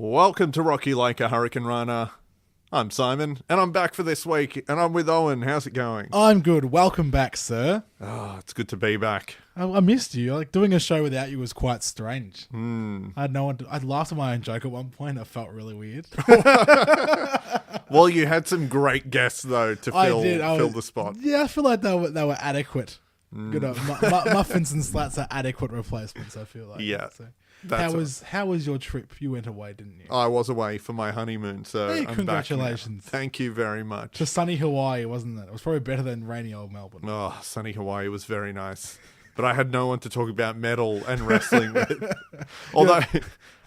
Welcome to Rocky Like a Hurricane Runner. I'm Simon, and I'm back for this week, and I'm with Owen. How's it going? I'm good. Welcome back, sir. Oh, it's good to be back. I missed you. Like doing a show without you was quite strange. I had no one. I'd laughed at my own joke at one point. It felt really weird. Well, you had some great guests though to fill the spot. Yeah, I feel like they were adequate. Good. Muffins and slats are adequate replacements. I feel like. Yeah. So. That's How was your trip? You went away, didn't you? I was away for my honeymoon, so Hey, I'm congratulations. back now. Thank you very much. To sunny Hawaii, wasn't it? It was probably better than rainy old Melbourne. Oh, sunny Hawaii was very nice. But I had no one to talk about metal and wrestling with. Although,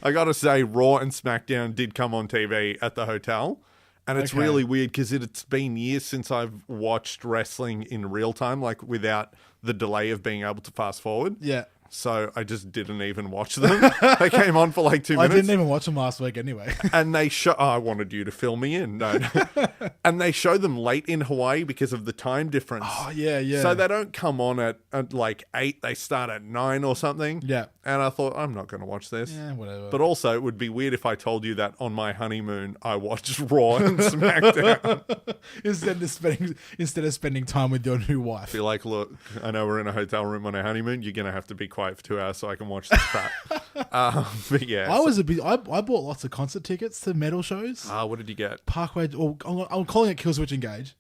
I gotta say, Raw and SmackDown did come on TV at the hotel. And it's really weird because it's been years since I've watched wrestling in real time, like without the delay of being able to fast forward. Yeah. So I just didn't even watch them. They came on for like 2 minutes. I didn't even watch them last week anyway. And they I wanted you to fill me in. No. And they show them late in Hawaii because of the time difference. Oh, yeah, yeah. So they don't come on at like 8. They start at 9 or something. Yeah. And I thought, I'm not going to watch this. Yeah, whatever. But also, it would be weird if I told you that on my honeymoon, I watched Raw and SmackDown. instead of spending time with your new wife. Be like, look, I know we're in a hotel room on our honeymoon. You're going to have to be quiet for 2 hours so I can watch this crap. But yeah. I bought lots of concert tickets to metal shows. What did you get? Parkway, or I'm calling it Killswitch Engage.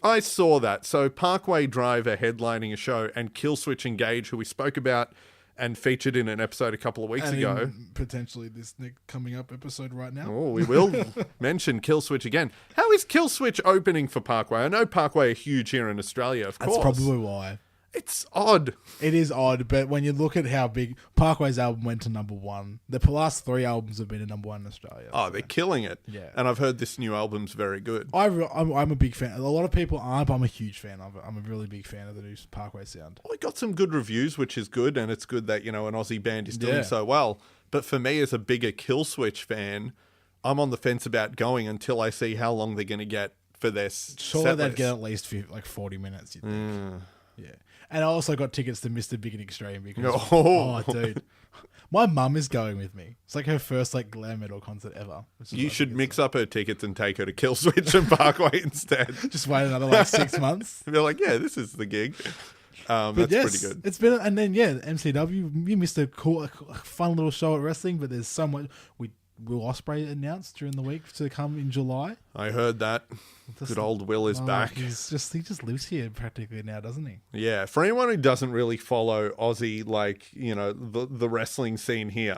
I saw that. So Parkway Drive are headlining a show, and Killswitch Engage, who we spoke about and featured in an episode a couple of weeks ago. Potentially this coming up episode right now. Oh, we will mention Killswitch again. How is Killswitch opening for Parkway? I know Parkway are huge here in Australia, of course. That's probably why. It's odd. It is odd, but when you look at how big Parkway's album went to number one, the last 3 albums have been at number one in Australia. Oh, so. They're killing it. Yeah. And I've heard this new album's very good. I'm a big fan. A lot of people aren't, but I'm a huge fan of it. I'm a really big fan of the new Parkway sound. Well, it got some good reviews, which is good, and it's good that, an Aussie band is doing so well. But for me, as a bigger Killswitch fan, I'm on the fence about going until I see how long they're going to get for this. Surely they'd get at least 40 minutes, you think. Yeah. And I also got tickets to Mr. Big and Extreme because, oh dude, my mum is going with me. It's like her first glam metal concert ever. You should mix up her tickets and take her to Killswitch and Parkway instead. Just wait another 6 months. Be like, yeah, this is the gig. That's pretty good. It's been, and then MCW, you missed a cool, fun little show at wrestling, but there's so much. Will Ospreay announced during the week to come in July? I heard that. Good old Will is back. He just lives here practically now, doesn't he? Yeah. For anyone who doesn't really follow Aussie, the wrestling scene here.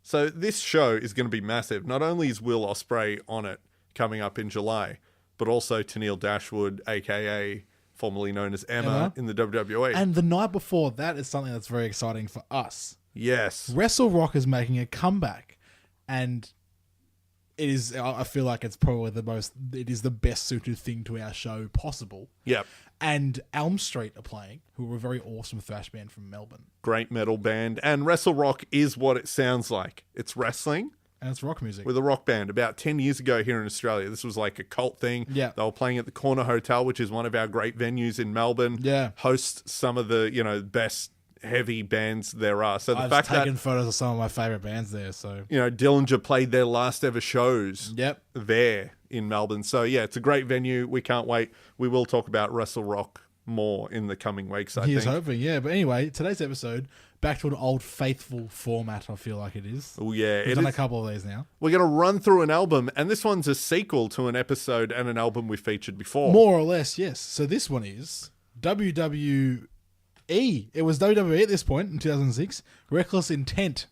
So this show is going to be massive. Not only is Will Ospreay on it coming up in July, but also Tennille Dashwood, a.k.a. formerly known as Emma in the WWE. And the night before that is something that's very exciting for us. Yes. Wrestle Rock is making a comeback. And it is, I feel like it's probably it is the best suited thing to our show possible. Yep. And Elm Street are playing, who are a very awesome thrash band from Melbourne. Great metal band. And Wrestle Rock is what it sounds like. It's wrestling. And it's rock music. With a rock band. About 10 years ago here in Australia, this was like a cult thing. Yeah. They were playing at the Corner Hotel, which is one of our great venues in Melbourne. Yeah. Hosts some of the, best heavy bands there are. So I've taken photos of some of my favorite bands there. So Dillinger played their last ever shows. Yep. There in Melbourne. So yeah, it's a great venue. We can't wait. We will talk about Wrestle Rock more in the coming weeks. I think. He's hoping, yeah. But anyway, today's episode back to an old faithful format. I feel like it is. Oh yeah, we've done a couple of these now. We're going to run through an album, and this one's a sequel to an episode and an album we featured before. More or less, yes. So this one is WWE. It was WWE at this point in 2006. Reckless Intent.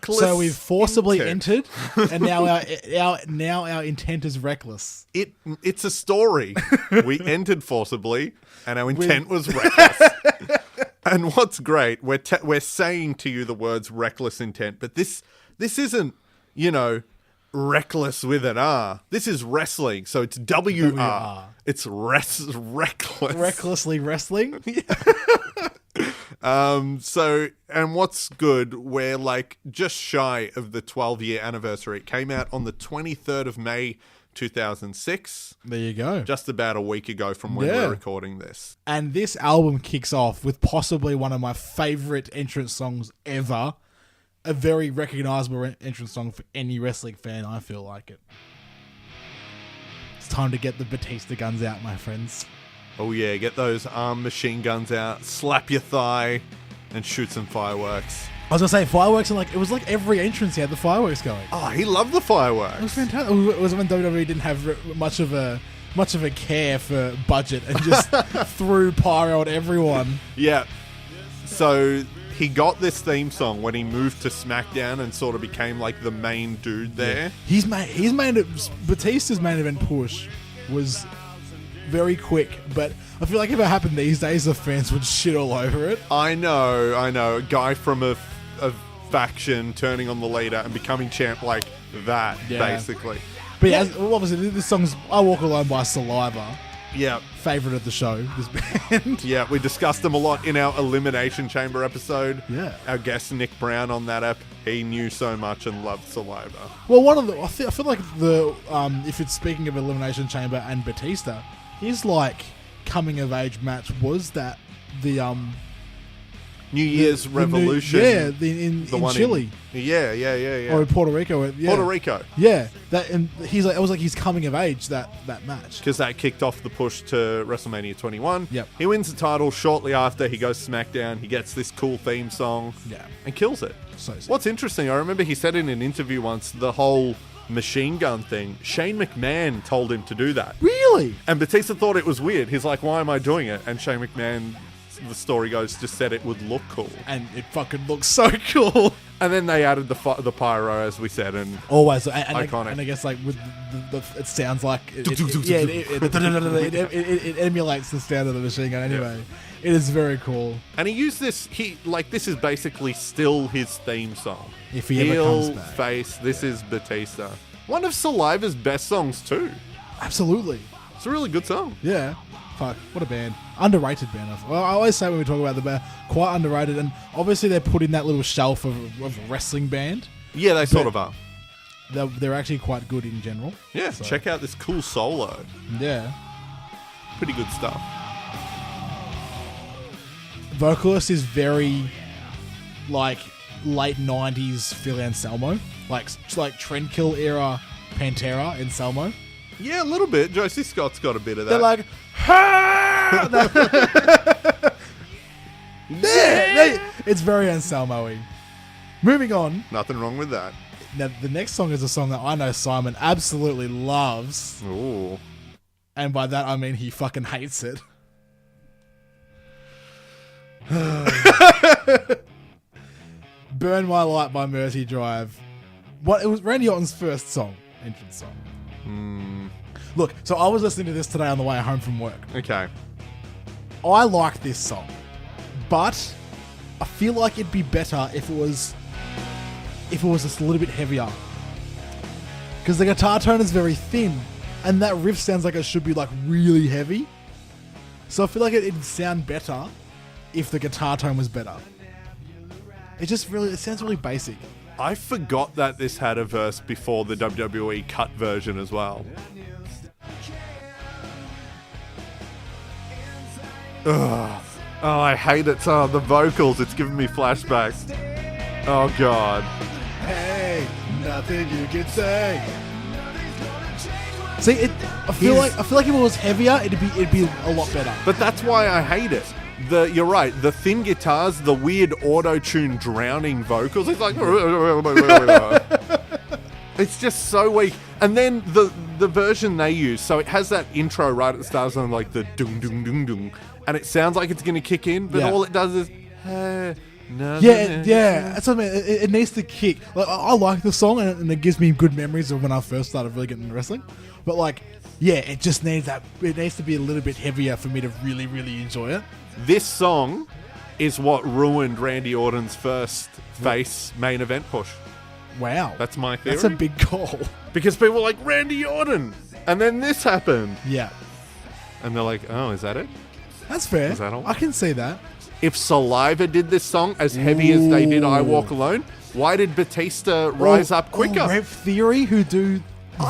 So we've forcibly entered, and now our intent is reckless. It's a story. We entered forcibly, and our intent was reckless. And what's great, we're saying to you the words reckless intent, but this isn't reckless with an R. This is wrestling, so it's W-R. It's reckless. Recklessly wrestling? Yeah. And what's good, we're just shy of the 12-year anniversary. It came out on the 23rd of May, 2006. There you go. Just about a week ago from when we're recording this. And this album kicks off with possibly one of my favorite entrance songs ever. a very recognizable entrance song for any wrestling fan. I feel like it. It's time to get the Batista guns out, my friends. Oh yeah, get those arm machine guns out, slap your thigh, and shoot some fireworks. I was gonna say fireworks, and it was like every entrance he had the fireworks going. Oh, he loved the fireworks. It was fantastic. It was when WWE didn't have much of a care for budget and just threw pyro at everyone. Yeah. So he got this theme song when he moved to SmackDown and sort of became like the main dude there. Yeah. Batista's main event push was very quick, but I feel like if it happened these days, the fans would shit all over it. I know. A guy from a faction turning on the leader and becoming champ like that, basically. But yeah, obviously this song's I Walk Alone by Saliva. Yeah. Favourite of the show, this band. Yeah, we discussed them a lot in our Elimination Chamber episode. Yeah. Our guest Nick Brown on that app, he knew so much and loved Saliva. Well, I feel like if it's speaking of Elimination Chamber and Batista, his coming of age match was that the New Year's Revolution. In Chile. Yeah. Or in Puerto Rico. Yeah. Puerto Rico. Yeah. And it was like his coming of age, that match. Because that kicked off the push to WrestleMania 21. Yep. He wins the title shortly after. He goes SmackDown. He gets this cool theme song. Yeah. And kills it. So sick. What's interesting, I remember he said in an interview once, the whole machine gun thing, Shane McMahon told him to do that. Really? And Batista thought it was weird. He's like, why am I doing it? And Shane McMahon, the story goes, just said it would look cool. And it fucking looks so cool. And then they added the pyro, as we said, and always iconic. And I guess with it sounds like it emulates the sound of the machine gun anyway. Yeah. It is very cool. And he used this. This is basically still his theme song. If he ever comes back, face. This is Batista. One of Saliva's best songs too. Absolutely. It's a really good song. Yeah. Fuck, what a band. Underrated band. Well, I always say when we talk about the band, quite underrated. And obviously they're put in that little shelf of a wrestling band. Yeah, they sort of are. They're actually quite good in general. Yeah, so. Check out this cool solo. Yeah. Pretty good stuff. Vocalist is very, late 90s Phil Anselmo. Like Trendkill era Pantera Anselmo. Yeah, a little bit. Josie Scott's got a bit of that. They're like, ha! It's very Anselmo-y. Moving on. Nothing wrong with that. Now, the next song is a song that I know Simon absolutely loves. Ooh. And by that, I mean he fucking hates it. Burn My Light by Mercy Drive. It was Randy Orton's first entrance song. Look, so I was listening to this today on the way home from work. Okay. I like this song, but I feel like it'd be better if it was just a little bit heavier. Because the guitar tone is very thin, and that riff sounds like it should be really heavy. So I feel like it'd sound better if the guitar tone was better. It sounds really basic. I forgot that this had a verse before the WWE cut version as well. Ugh. Oh, I hate it. Oh, the vocals, it's giving me flashbacks. Oh, God. Hey, nothing you can say. See, I feel like if it was heavier, it'd be a lot better. But that's why I hate it. You're right. The thin guitars, the weird auto-tune drowning vocals. It's like it's just so weak. And then the version they use, so it has that intro right at the start, on like the dung dung dung dung, and it sounds like it's going to kick in, but all it does is That's what I mean. It needs to kick. I like the song, and it gives me good memories of when I first started really getting into wrestling. But it just needs that. It needs to be a little bit heavier for me to really, really enjoy it. This song is what ruined Randy Orton's first face main event push. Wow. That's my theory. That's a big call. Because people were like, Randy Orton! And then this happened. Yeah. And they're like, oh, is that it? That's fair. Is that all? I can see that. If Saliva did this song as heavy as they did I Walk Alone, why did Batista rise up quicker? Rev Theory, who do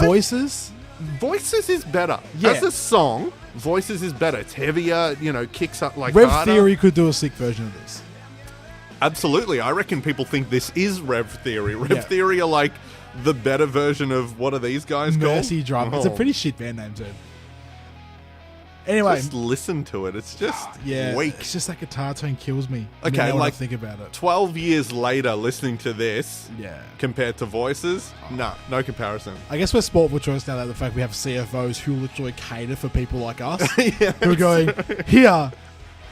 voices? Voices is better. Yeah. As a song, Voices is better. It's heavier, kicks up like Rev harder. Theory could do a sick version of this. Absolutely. I reckon people think this is Rev Theory. Rev Yeah. Theory are like the better version of, what are these guys called? Mercy Drive. It's a pretty shit band name, dude. Anyway. Just listen to it. It's just weak. It's just that guitar tone kills me. Okay, now when I like think about it. 12 years later, listening to this Yeah. compared to Voices, no comparison. I guess we're sport for choice now that the fact we have CFOs who literally cater for people like us. Yeah, who are going,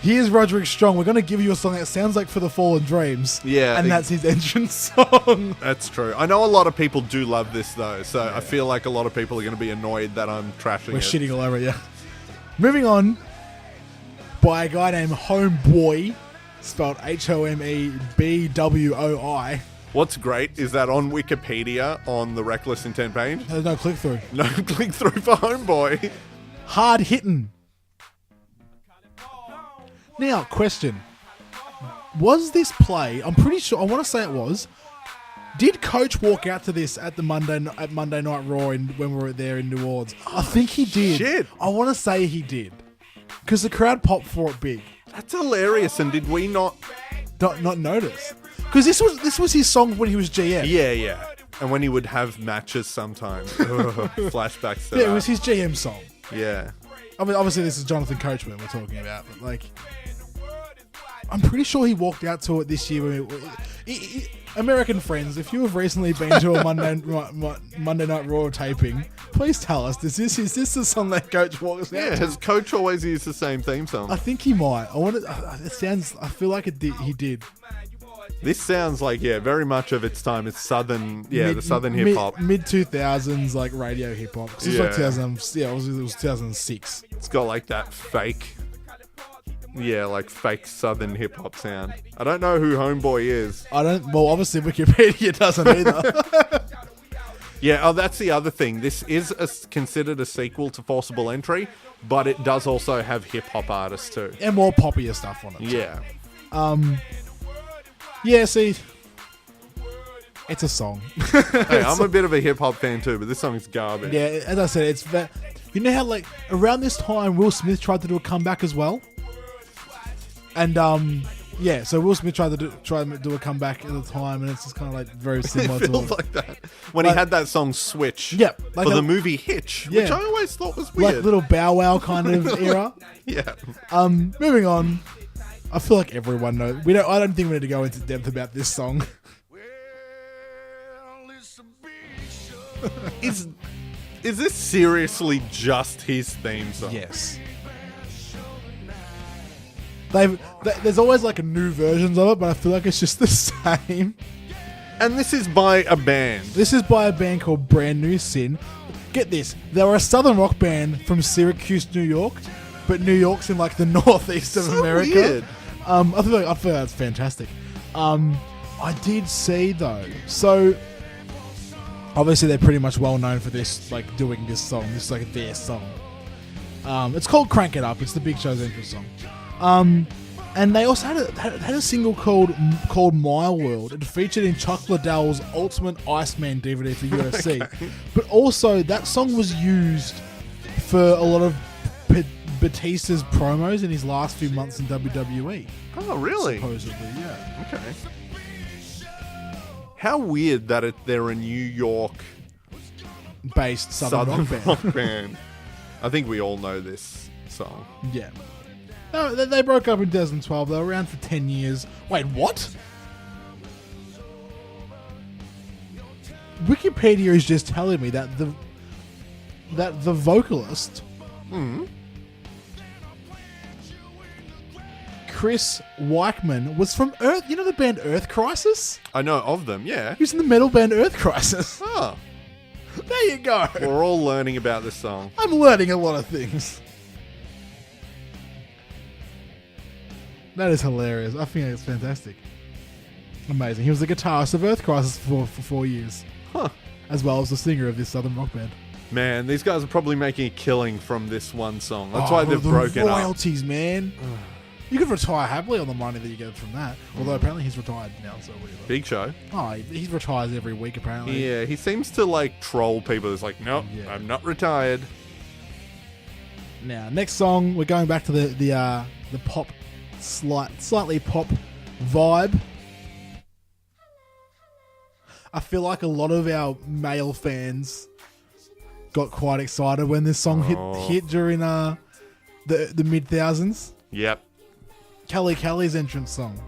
here's Roderick Strong. We're going to give you a song that sounds like For the Fallen Dreams. Yeah. And that's his entrance song. That's true. I know a lot of people do love this, though, so I feel like a lot of people are going to be annoyed that I'm trashing We're it. shitting all over it, yeah. Moving on, by a guy named Homeboy, spelled HOMEBWOI. What's great is that on Wikipedia, on the Wreckless Intent page, There's no click through. no click through for Homeboy. Hard hitting. Now, question. Was this play, I'm pretty sure, I want to say it was, did Coach walk out to this at the Monday Night Raw when we were there in New Orleans? I think he did. Shit. I want to say he did. Because the crowd popped for it big. That's hilarious, and did we not... Not notice. Because this was his song when he was GM. Yeah. And when he would have matches sometimes. Flashbacks to Yeah, that. it was his GM song. Yeah. I mean, obviously this is Jonathan Coachman we're talking about, but like, I'm pretty sure he walked out to it this year. American friends, if you have recently been to a Monday Night Raw taping, please tell us, is this the song that Coach walks out Yeah, to? has Coach always used the same theme song? I think he might. I feel like he did. This sounds like, very much of its time. It's southern, the southern hip-hop. Mid 2000s, like radio hip-hop. 'Cause it was like 2000, it was 2006. It's got like that fake... Yeah, like fake southern hip-hop sound. I don't know who Homeboy is. Well, obviously Wikipedia doesn't either. Yeah, that's the other thing. This is considered a sequel to Forcible Entry, but it does also have hip-hop artists too. And more poppier stuff on it. Yeah. Yeah, see, it's a song. Hey, I'm a bit of a hip-hop fan too, but this song is garbage. Yeah, as I said, you know how like around this time Will Smith tried to do a comeback as well? And so Will Smith tried to do a comeback at the time, and it's just kind of like very similar It feels to like that. When he had that song Switch like for the movie Hitch, which I always thought was weird. like little Bow Wow kind of era. Yeah. Moving on. I feel like everyone knows. I don't think we need to go into depth about this song. Is this seriously just his theme song? Yes. There's always like new versions of it, but I feel like it's just the same. And this is by a band. This is by a band called Brand New Sin. Get this, they were a southern rock band from Syracuse, New York, but New York's in like the northeast of America. Weird. I feel like that's fantastic. I did see though, so obviously they're pretty much well known for this, like doing this song. This is like their song. It's called "Crank It Up." It's the Big Show's entrance song. And they also had a single called "My World." It featured in Chuck Liddell's Ultimate Iceman DVD for UFC. Okay. But also that song was used for a lot of Batista's promos in his last few months in WWE. Oh, really? Supposedly, yeah. Okay. How weird that they're a New York-based Southern rock band. I think we all know this song. Yeah. No, they broke up in 2012. They were around for 10 years. Wait, what? Wikipedia is just telling me that the vocalist Chris Weichman was from Earth. You know the band Earth Crisis? I know of them, yeah. He was in the metal band Earth Crisis. Oh. There you go. We're all learning about this song. I'm learning a lot of things. That is hilarious. I think it's fantastic. Amazing. He was the guitarist of Earth Crisis for 4 years. Huh. As well as the singer of this southern rock band. Man, these guys are probably making a killing from this one song. That's why they've broken up. Royalties, man. You could retire happily on the money that you get from that. Although apparently he's retired now, so whatever. Big Show. Oh, he retires every week apparently. Yeah, he seems to like troll people. It's like, nope, I'm not retired. Now, next song, we're going back to the pop, slightly pop vibe. I feel like a lot of our male fans got quite excited when this song hit during the mid thousands. Yep. Kelly's entrance song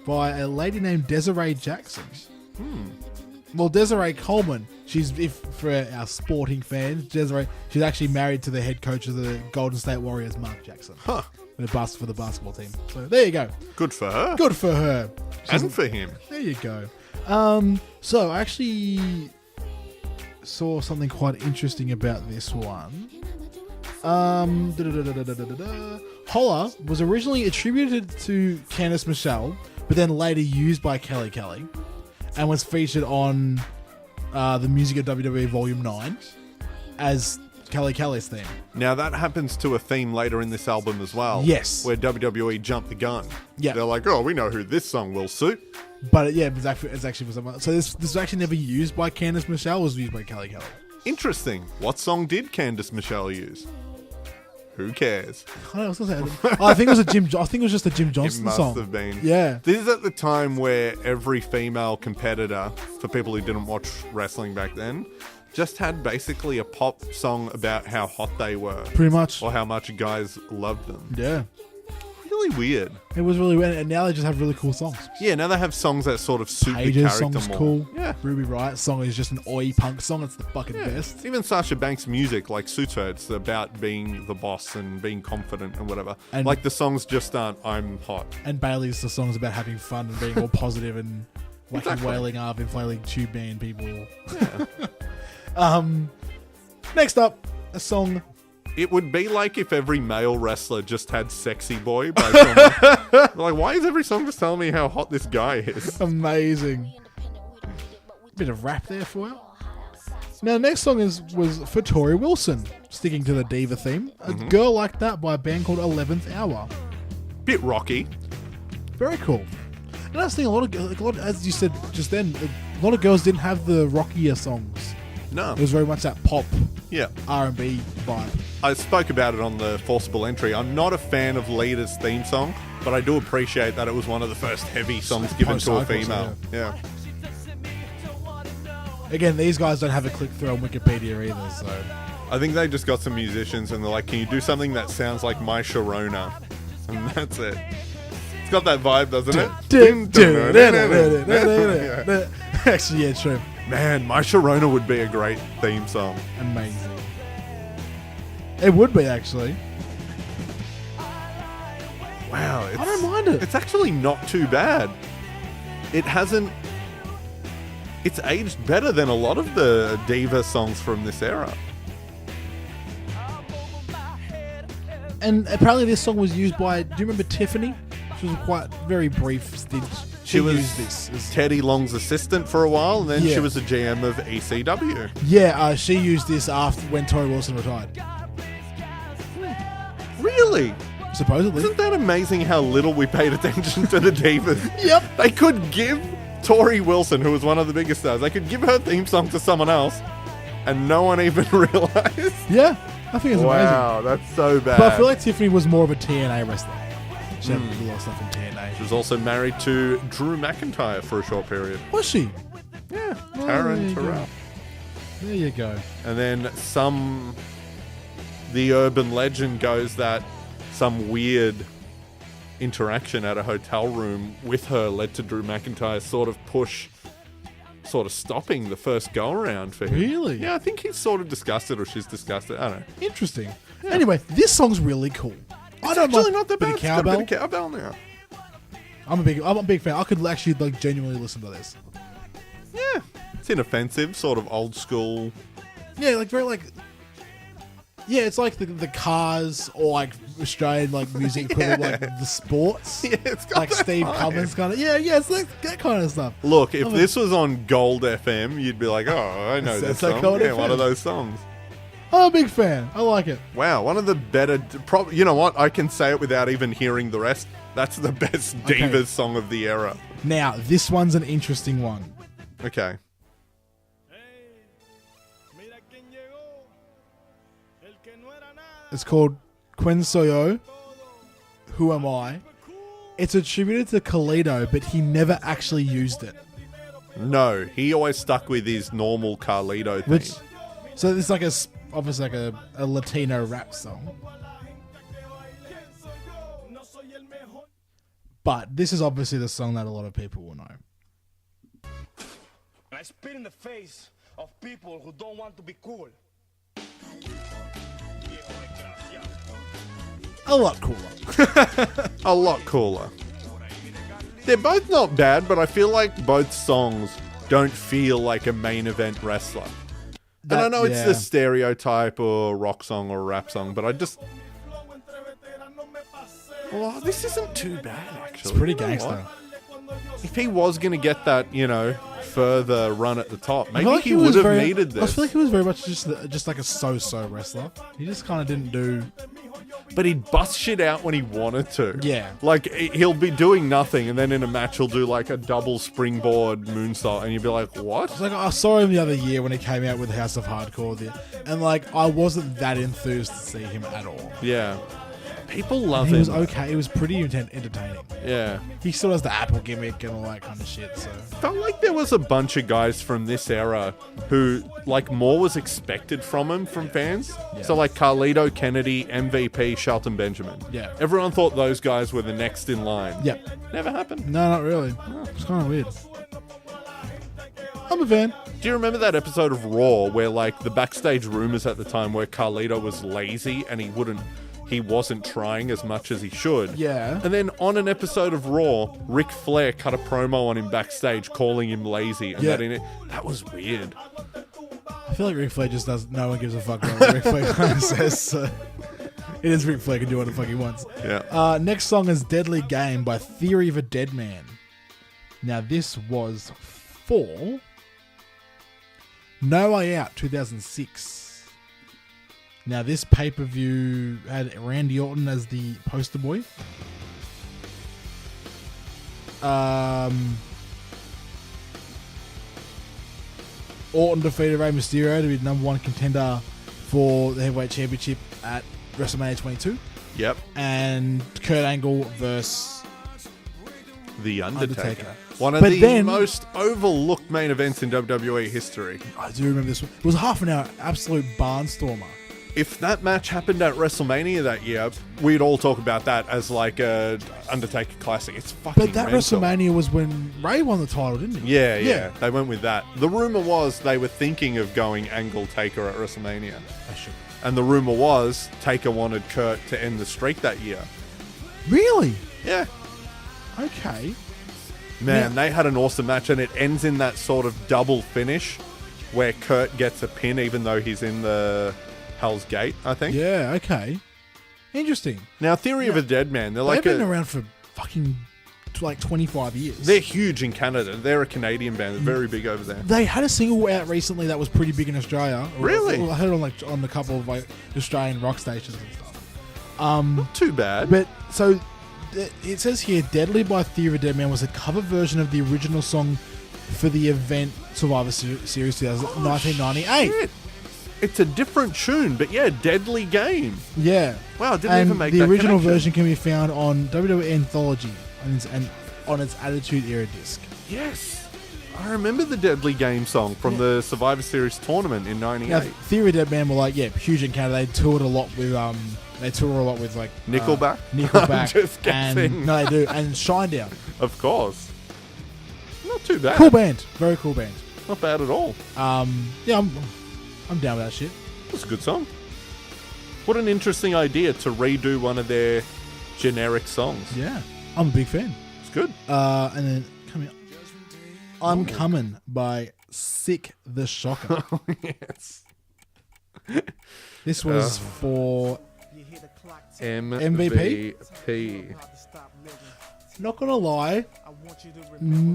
by a lady named Desiree Jackson. Well, Desiree Coleman. For our sporting fans, Desiree, she's actually married to the head coach of the Golden State Warriors, Mark Jackson. Huh. For the basketball team. So there you go. Good for her. Good for her. And for him. There you go. So I actually saw something quite interesting about this one. Holla was originally attributed to Candice Michelle, but then later used by Kelly, and was featured on the Music of WWE Volume 9 as Kelly's theme. Now that happens to a theme later in this album as well. Yes. Where WWE jumped the gun. Yeah. They're like, oh, we know who this song will suit. But yeah, it's actually for someone. So this was actually never used by Candice Michelle. It was used by Kelly. Interesting. What song did Candice Michelle use? Who cares? I think it was just a Jim Johnston It song. must have been. Yeah. This is at the time where every female competitor, for people who didn't watch wrestling back then, just had basically a pop song about how hot they were. Pretty much. Or how much guys loved them. Yeah. Really weird. It was really weird, and now they just have really cool songs. Yeah, now they have songs that sort of suit the Paige's character song's more. cool. Yeah. Ruby Riot's song is just an oi punk song. It's the fucking best. Even Sasha Banks' music, like, suits her. It's about being the boss and being confident and whatever. And like, the songs just aren't I'm hot. And Bailey's the song's about having fun and being all positive and wacky wailing up, inflating tube band people. Yeah. Next up, a song. It would be like if every male wrestler just had Sexy Boy by someone. Like, why is every song just telling me how hot this guy is? Amazing. Bit of rap there for you. Now, the next song was for Tori Wilson, sticking to the diva theme. A Girl Like That by a band called 11th Hour. Bit rocky. Very cool. And that's the thing, a lot, as you said just then, a lot of girls didn't have the rockier songs. No. It was very much that pop, Yeah. R&B vibe. I spoke about it on the Forcible Entry. I'm not a fan of Lita's theme song, but I do appreciate that it was one of the first heavy songs given to a female. Yeah. Again, these guys don't have a click-through on Wikipedia either, so... I think they just got some musicians and they're like, can you do something that sounds like My Sharona? And that's it. It's got that vibe, doesn't it? Actually, yeah, true. Man, My Sharona would be a great theme song. Amazing. It would be, actually. Wow. I don't mind it. It's actually not too bad. It hasn't... It's aged better than a lot of the diva songs from this era. And apparently this song was used by... Do you remember Tiffany? She was a quite very brief stint. She was used this as Teddy Long's assistant for a while, and then Yeah. she was a GM of ECW. Yeah, she used this after when Tori Wilson retired. Really? Supposedly. Isn't that amazing how little we paid attention to the divas? Yep. They could give Tori Wilson, who was one of the biggest stars, they could give her theme song to someone else, and no one even realized. Yeah, I think it's amazing. Wow, that's so bad. But I feel like Tiffany was more of a TNA wrestler. She had a lot of stuff in TNA. She was also married to Drew McIntyre for a short period. Was she? Yeah, Oh, Taryn there you go. Terrell. There you go. And then the urban legend goes that some weird interaction at a hotel room with her led to Drew McIntyre sort of stopping the first go around for him. Really? Yeah, I think he's sort of discussed it or she's discussed it. I don't know. Interesting. Anyway, this song's really cool. It's actually not that bit bad. of It's got a bit cowbell. of cowbell now. I'm a big fan. I could actually genuinely listen to this. Yeah. It's inoffensive, sort of old school. Yeah, it's like the Cars or like Australian music equivalent, like the sports. Yeah, it's got like that Steve vibe. Cummins kind of. Yeah, it's like that kind of stuff. Look, if this was on Gold FM, you'd be like, oh, I know this It's like song. Gold Yeah, FM. one of those songs. I'm a big fan. I like it. Wow, one of the better... you know what? I can say it without even hearing the rest. That's the best Okay. Divas song of the era. Now, this one's an interesting one. Okay. It's called Quen Soy Yo, Who Am I? It's attributed to Carlito, but he never actually used it. No, he always stuck with his normal Carlito thing. So it's like obviously like a Latino rap song. But this is obviously the song that a lot of people will know. I spit in the face of people who don't want to be cool. A lot cooler. A lot cooler. They're both not bad, but I feel like both songs don't feel like a main event wrestler. And I know it's the stereotype or rock song or rap song, but I just... Well, this isn't too bad, actually. It's pretty gangster. If he was going to get that, further run at the top, maybe he would have needed this. I feel like he was very much just like a so-so wrestler. He just kind of didn't do... But he'd bust shit out when he wanted to. Yeah. Like, he'll be doing nothing, and then in a match he'll do like a double springboard moonsault, and you'd be like, what? It's like, I saw him the other year when he came out with House of Hardcore, and like, I wasn't that enthused to see him at all. Yeah. People love him. He was okay. He was pretty entertaining. Yeah. He still has the Apple gimmick and all that kind of shit, so... Felt like there was a bunch of guys from this era who, like, more was expected from him from fans. Yeah. So, like, Carlito, Kennedy, MVP, Shelton Benjamin. Yeah. Everyone thought those guys were the next in line. Yep. Never happened. No, not really. Oh. It's kind of weird. I'm a fan. Do you remember that episode of Raw where, like, the backstage rumors at the time where Carlito was lazy and he wasn't trying as much as he should. Yeah. And then on an episode of Raw, Ric Flair cut a promo on him backstage calling him lazy. And that was weird. I feel like Ric Flair just does... No one gives a fuck what Ric Flair kind of says. So. It is Ric Flair, can do what the fuck he wants. Yeah. Next song is Deadly Game by Theory of a Dead Man. Now this was for No Way Out 2006. Now, this pay-per-view had Randy Orton as the poster boy. Orton defeated Rey Mysterio to be the number one contender for the Heavyweight Championship at WrestleMania 22. Yep. And Kurt Angle versus The Undertaker. One of the most overlooked main events in WWE history. I do remember this one. It was a half an hour absolute barnstormer. If that match happened at WrestleMania that year, we'd all talk about that as like a Undertaker classic. It's fucking But that mental. WrestleMania was when Ray won the title, didn't he? Yeah. They went with that. The rumor was they were thinking of going Angle Taker at WrestleMania. I should. And the rumor was Taker wanted Kurt to end the streak that year. Really? Yeah. Okay. Man, they had an awesome match, and it ends in that sort of double finish where Kurt gets a pin even though he's in the Hell's Gate, I think. Yeah, okay. Interesting. Now, Theory of a Dead Man, they've been around for fucking like 25 years. They're huge in Canada. They're a Canadian band. They're very big over there. They had a single out recently that was pretty big in Australia. Really? I heard it on a couple of like Australian rock stations and stuff. Not too bad. But so it says here, Deadly by Theory of a Dead Man was a cover version of the original song for the event Survivor Series 1998. Shit. It's a different tune, but yeah, Deadly Game. Yeah. Wow, I didn't even make that the original connection. version can be found on WWE Anthology and on its Attitude Era disc. Yes. I remember the Deadly Game song from the Survivor Series tournament in 98. Now, Theory of a Dead Man were like, huge in Canada. They toured a lot with like Nickelback? Nickelback. Just guessing. No, they do. And Shinedown. Of course. Not too bad. Cool band. Very cool band. Not bad at all. Yeah, I'm down with that shit. That's a good song. What an interesting idea to redo one of their generic songs. Yeah. I'm a big fan. It's good. And then coming up, I'm Coming by Sick the Shocker. Oh, yes. This was for MVP. Not gonna lie,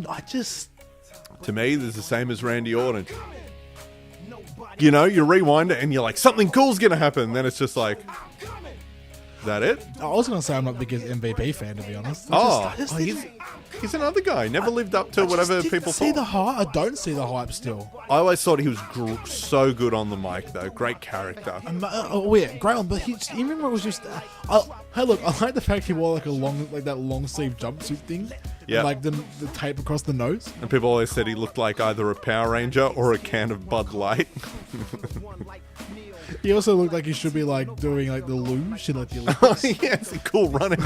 I just... To me, this is the same as Randy Orton. You know, you rewind it and you're like, something cool's gonna happen. Then it's just like, is that it? I was gonna say I'm not the biggest MVP fan, to be honest. He's another guy. Never lived up to whatever people see thought. the hype. I don't see the hype still. I always thought he was so good on the mic, though. Great character. Oh yeah, great one. But he, even when it was just, hey look, I like the fact he wore like that long sleeve jumpsuit thing. Yeah. Like the tape across the nose. And people always said he looked like either a Power Ranger or a can of Bud Light. He also looked like he should be like doing like the luge in like the Olympics. Yeah, it's a cool running.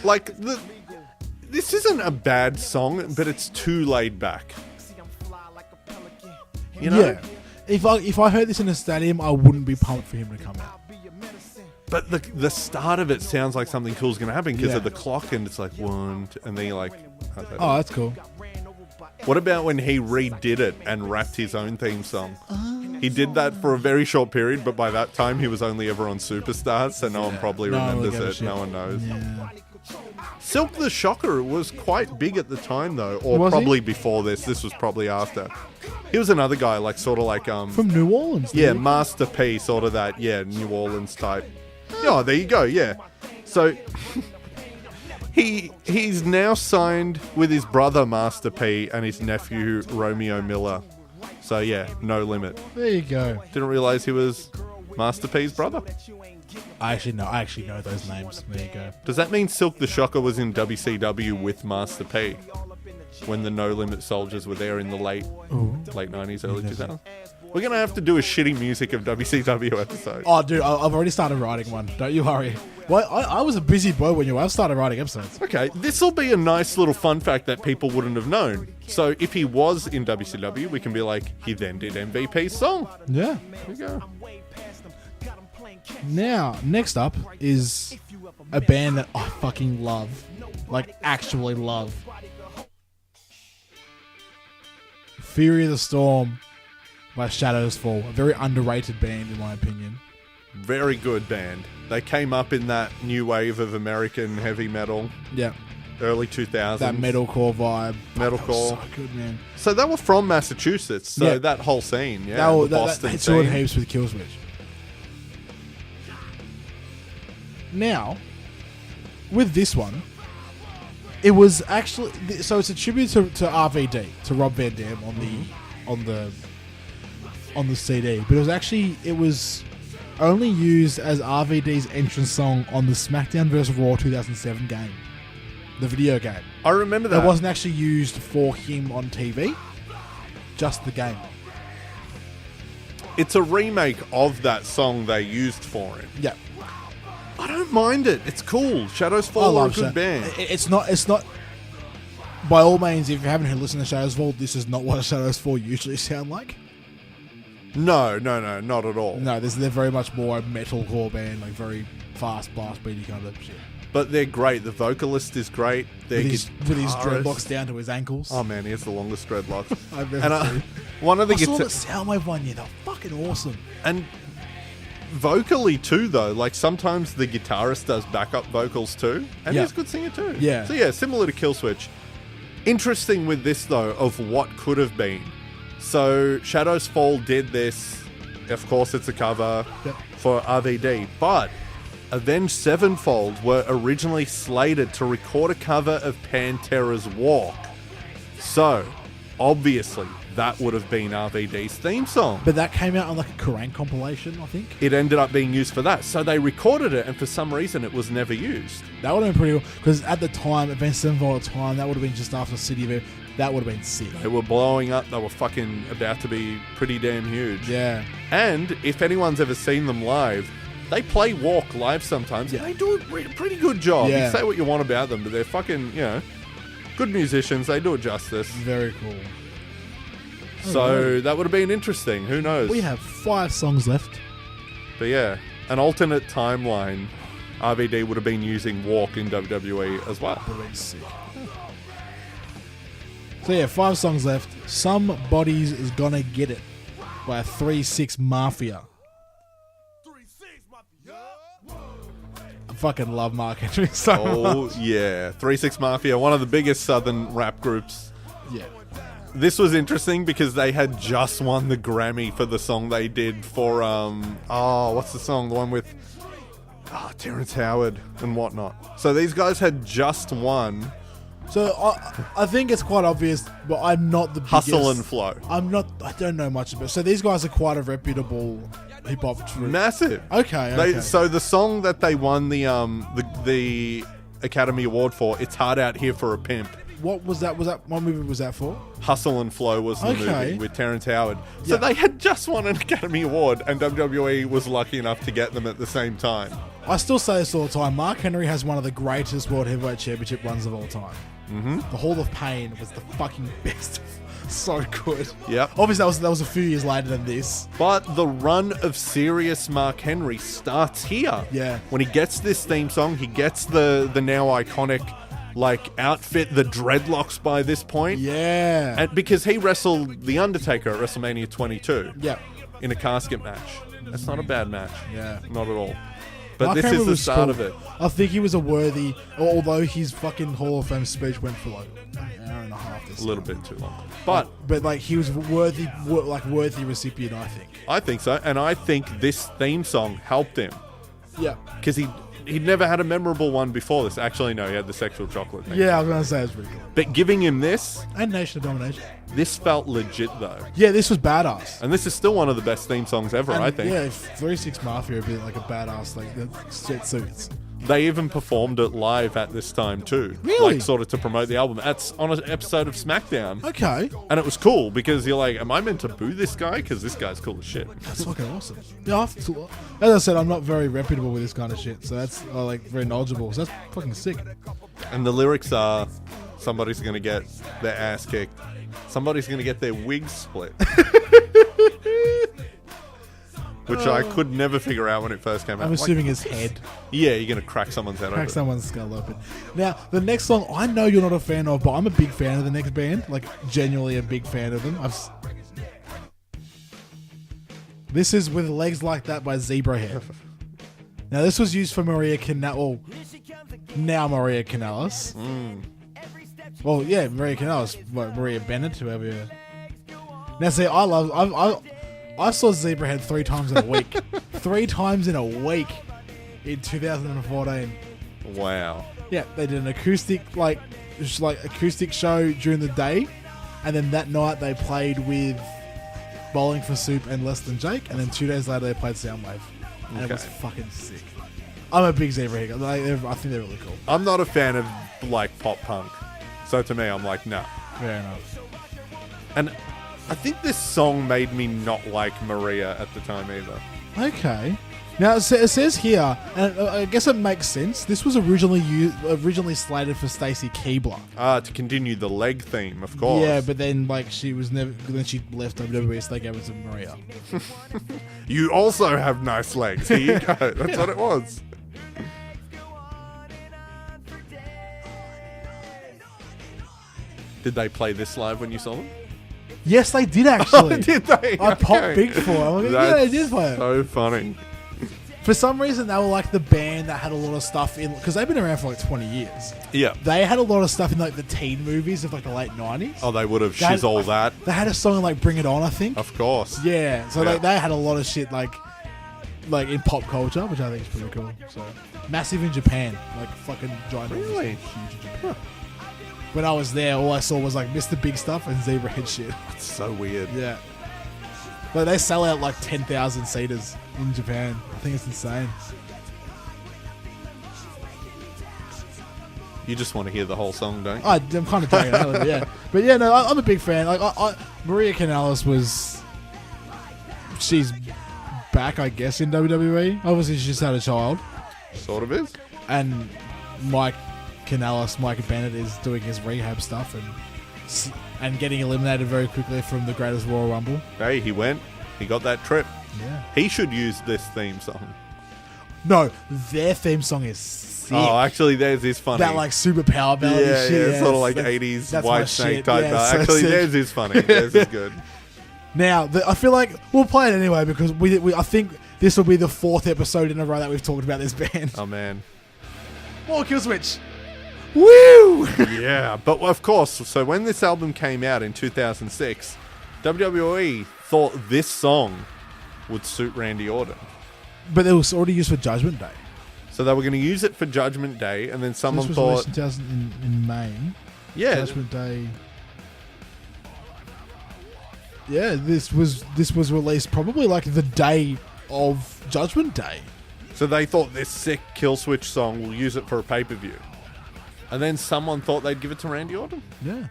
Like this isn't a bad song, but it's too laid back. You know? Yeah. If I heard this in a stadium, I wouldn't be pumped for him to come out. But the start of it sounds like something cool's going to happen because Yeah. of the clock, and it's like one, and then you're like, okay. Oh, that's cool. What about when he redid it and rapped his own theme song? He did that for a very short period, but by that time he was only ever on Superstars, so no one probably No one remembers gave a it. shit. No one knows. Yeah. Silk the Shocker was quite big at the time, though, or Was he? probably before this. This was probably after. He was another guy, like sort of like From New Orleans. yeah, dude. Master P, sort of that, yeah, New Orleans type. Oh, there you go, yeah. So he's now signed with his brother Master P and his nephew Romeo Miller. So yeah, No Limit. There you go. Didn't realize he was Master P's brother. I actually know those names. There you go. Does that mean Silk the Shocker was in WCW with Master P when the No Limit Soldiers were there in the late 90s, early 2000s? We're going to have to do a shitty music of WCW episode. Oh, dude, I've already started writing one. Don't you worry. Well, I was a busy boy when I started writing episodes. Okay, this will be a nice little fun fact that people wouldn't have known. So if he was in WCW, we can be like, he then did MVP's song. Yeah. There you go. Now, next up is a band that I fucking love. Like, actually love. Fury of the Storm by Shadows Fall. A very underrated band, in my opinion. Very good band. They came up in that new wave of American heavy metal, Yeah. early 2000s. That metalcore vibe. Metalcore. That was so good, man. So they were from Massachusetts. So Yeah. that whole scene, yeah, the Boston They toured scene. heaps with Killswitch. Now, with this one, it was actually so it's a tribute to RVD, to Rob Van Dam on the CD, but it was only used as RVD's entrance song on the SmackDown vs Raw 2007 game, the video game. I remember that. It wasn't actually used for him on TV, just the game. It's a remake of that song they used for him. Yeah. I don't mind it. It's cool. Shadows Fall are a good band. It's not. By all means, if you haven't listened to Shadows Fall, this is not what Shadows Fall usually sound like. No, not at all. No, they're very much more a metalcore band, like very fast, blast beaty kind of shit. But they're great. The vocalist is great. With his guitarist- dreadlocks down to his ankles. Oh man, he has the longest dreadlocks. I've ever seen. One of the I saw the guitar- Soundwave one year. They're fucking awesome. and vocally too, though. Like sometimes the guitarist does backup vocals too, and Yeah. he's a good singer too. Yeah. So yeah, similar to Killswitch. Interesting with this though of what could have been. So Shadows Fall did this. Of course, it's a cover Yep. for RVD, but Avenged Sevenfold were originally slated to record a cover of Pantera's Walk. So, obviously, that would have been RVD's theme song. But that came out on like a Kerrang compilation, I think. It ended up being used for that. So they recorded it, and for some reason, it was never used. That would have been pretty cool. Because at the time, Advanced Sevenfold at the time, that would have been just after City of Air. That would have been sick. They were blowing up. They were fucking about to be pretty damn huge. Yeah. And if anyone's ever seen them live, they play Walk live sometimes. Yeah. And they do a pretty good job. Yeah. You say what you want about them, but they're fucking, good musicians. They do it justice. Very cool. So that would have been interesting. Who knows? We have 5 songs left. But yeah, an alternate timeline, RVD would have been using Walk in WWE as well. Would have been sick. So yeah, 5 songs left. Somebody's is gonna get it by 3-6 Mafia. I fucking love Mark Henry so Oh much. yeah, 3-6 Mafia, one of the biggest southern rap groups. Yeah. This was interesting because they had just won the Grammy for the song they did for what's the song? The one with Terrence Howard and whatnot. So these guys had just won So I think it's quite obvious, but I'm not the biggest... Hustle and Flow. I don't know much about it. So these guys are quite a reputable hip-hop troupe. Massive. Okay. So the song that they won the Academy Award for, It's Hard Out Here for a Pimp. What was that? What movie was that for? Hustle and Flow was the movie with Terrence Howard. So they had just won an Academy Award, and WWE was lucky enough to get them at the same time. I still say this all the time. Mark Henry has one of the greatest World Heavyweight Championship runs of all time. Mm-hmm. The Hall of Pain was the fucking best. So good. Yep. Obviously, that was a few years later than this. But the run of serious Mark Henry starts here. Yeah. When he gets this theme song, he gets the now iconic outfit, the dreadlocks by this point. Yeah. And because he wrestled The Undertaker at WrestleMania 22. Yeah. In a casket match. That's not a bad match. Yeah. Not at all. But Mark this Henry is the was start cool. of it. I think he was a worthy, although his fucking Hall of Fame speech went for like an hour and a half. A little bit too long. But like he was worthy recipient, I think. I think so. And I think this theme song helped him. Yeah. Because he'd never had a memorable one before this. Actually, no, he had the Sexual Chocolate thing. Yeah, I was going to say it's pretty good. But giving him this... And Nation of Domination. This felt legit, though. Yeah, this was badass. And this is still one of the best theme songs ever, I think. Yeah, 36 Mafia would be like a badass, like, jet suits. They even performed it live at this time, too. Really? Like, sort of to promote the album. That's on an episode of SmackDown. Okay. And it was cool, because you're like, am I meant to boo this guy? Because this guy's cool as shit. That's fucking awesome. Yeah, as I said, I'm not very reputable with this kind of shit, so that's, very knowledgeable. So that's fucking sick. And the lyrics are, somebody's going to get their ass kicked. Somebody's going to get their wig split. Which I could never figure out when it first came out. I'm assuming his head. Yeah, you're going to crack someone's head Crack open. someone's skull open. Now, the next song, I know you're not a fan of, but I'm a big fan of the next band. Like, genuinely a big fan of them. This is With Legs Like That by Zebrahead. Now, this was used for Maria Canales. Now Maria Canales. Well, yeah, Maria Canales. Maria Bennett, whoever. Now, see, I saw Zebrahead 3 times in a week. 3 times in a week in 2014. Wow. Yeah, they did an acoustic acoustic show during the day, and then that night they played with Bowling for Soup and Less Than Jake, and then 2 days later they played Soundwave, and it was fucking sick. I'm a big Zebrahead. I think they're really cool. I'm not a fan of pop punk, so to me I'm like, nah. Fair enough. And I think this song made me not like Maria at the time either. Okay. Now it says here, and I guess it makes sense. This was originally slated for Stacy Keibler. To continue the leg theme, of course. Yeah, but then she was never. Then she left WWE, so they gave it to Maria. You also have nice legs. Here you go. That's what it was. Did they play this live when you saw them? Yes, they did actually. Oh, did they? I popped big for them. Yeah, they did play it. So funny. For some reason, they were like the band that had a lot of stuff in, because they've been around for like 20 years. Yeah. They had a lot of stuff in like the teen movies of like the late 90s. Oh, they would have. She's all that. They had a song like Bring It On, I think. Of course. Yeah. So like they had a lot of shit like in pop culture, which I think is pretty cool. So massive in Japan, like fucking giant. Really? Huge in Japan. Huh. When I was there, all I saw was like Mr. Big Stuff and Zebrahead shit. It's so weird. Yeah. Like they sell out like 10,000 seaters in Japan. I think it's insane. You just want to hear the whole song, don't you? I'm kind of dragging it out, yeah. But yeah, no, I'm a big fan. Like Maria Canales she's back, I guess, in WWE. Obviously, she just had a child. Sort of is. And Mike Bennett is doing his rehab stuff and getting eliminated very quickly from the Greatest Royal Rumble. Hey, he went. He got that trip. Yeah. He should use this theme song. No, their theme song is sick. Oh, actually, theirs is funny. That like super power ballad yeah, shit. Yeah, sort of like 80s White Snake shit. type. Yeah, so actually, sick. theirs is funny. Theirs is good. Now, I feel like we'll play it anyway because I think this will be the 4th episode in a row that we've talked about this band. Oh, man. More Killswitch. Woo! Yeah, but of course, so when this album came out in 2006, WWE thought this song would suit Randy Orton. But it was already used for Judgment Day. So they were going to use it for Judgment Day, and then someone this was thought... released in May. Yeah. Judgment Day. Yeah, this was released probably like the day of Judgment Day. So they thought this sick Kill Switch song, we'll use it for a pay-per-view. And then someone thought they'd give it to Randy Orton. Yeah.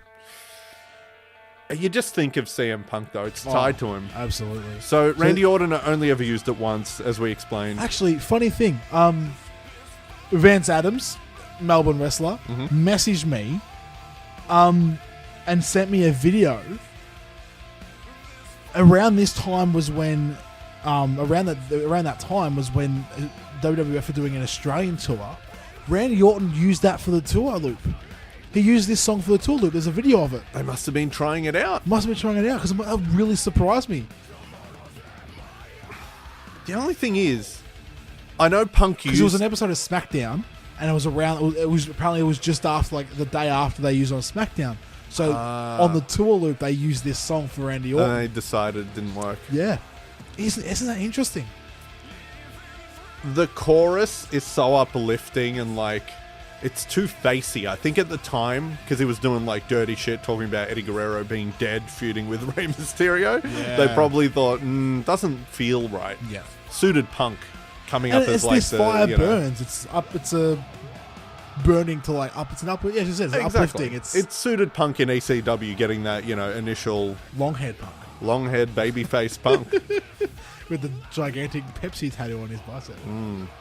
You just think of CM Punk, though. It's tied to him. Absolutely. So Randy Orton only ever used it once, as we explained. Actually, funny thing. Vance Adams, Melbourne wrestler, messaged me and sent me a video. Around this time was when... around that time was when WWF were doing an Australian tour. Randy Orton used that for the tour loop. He used this song for the tour loop. There's a video of it. They must have been trying it out. Must have been trying it out because it really surprised me. The only thing is, I know Punk used... Because it was an episode of SmackDown, and it was around... It was just after, like, the day after they used it on SmackDown. So on the tour loop, they used this song for Randy Orton. And they decided it didn't work. Yeah. Isn't that interesting? The chorus is so uplifting and, like, it's too facey. I think at the time, because he was doing, like, dirty shit, talking about Eddie Guerrero being dead, feuding with Rey Mysterio, they probably thought, doesn't feel right. Yeah. Suited Punk coming up as, like, this fire burns. It's a burning to, like, up. It's an upward. Yeah, as you said, it's uplifting. It's suited Punk in ECW getting that, initial... Long-haired Punk. Long-haired babyface Punk. With the gigantic Pepsi tattoo on his bicep.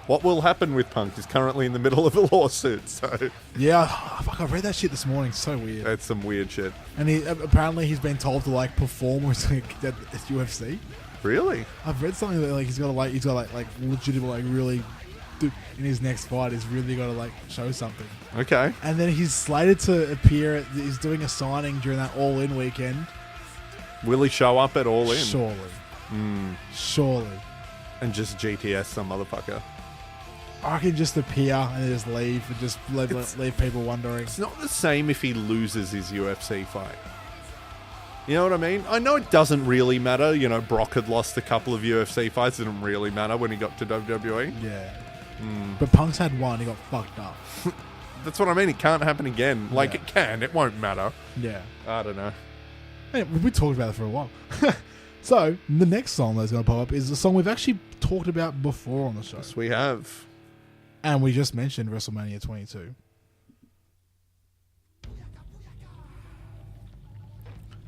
What will happen with Punk is currently in the middle of a lawsuit, so... Yeah, fuck, I read that shit this morning. So weird. That's some weird shit. And apparently he's been told to, like, perform or something at UFC. Really? I've read something that, like, he's got legitimate, like, really... in his next fight, he's really got to, like, show something. Okay. And then he's slated to appear he's doing a signing during that All In weekend. Will he show up at All In? Surely. Surely. And just GTS some motherfucker. I can just appear and just leave and just leave people wondering. It's not the same if he loses his UFC fight. You know what I mean? I know it doesn't really matter. Brock had lost a couple of UFC fights. It didn't really matter when he got to WWE. Yeah. But Punk's had one. He got fucked up. That's what I mean. It can't happen again. Like, it can. It won't matter. Yeah. I don't know. Hey, we talked about it for a while. So, the next song that's going to pop up is a song we've actually talked about before on the show. Yes, we have. And we just mentioned WrestleMania 22.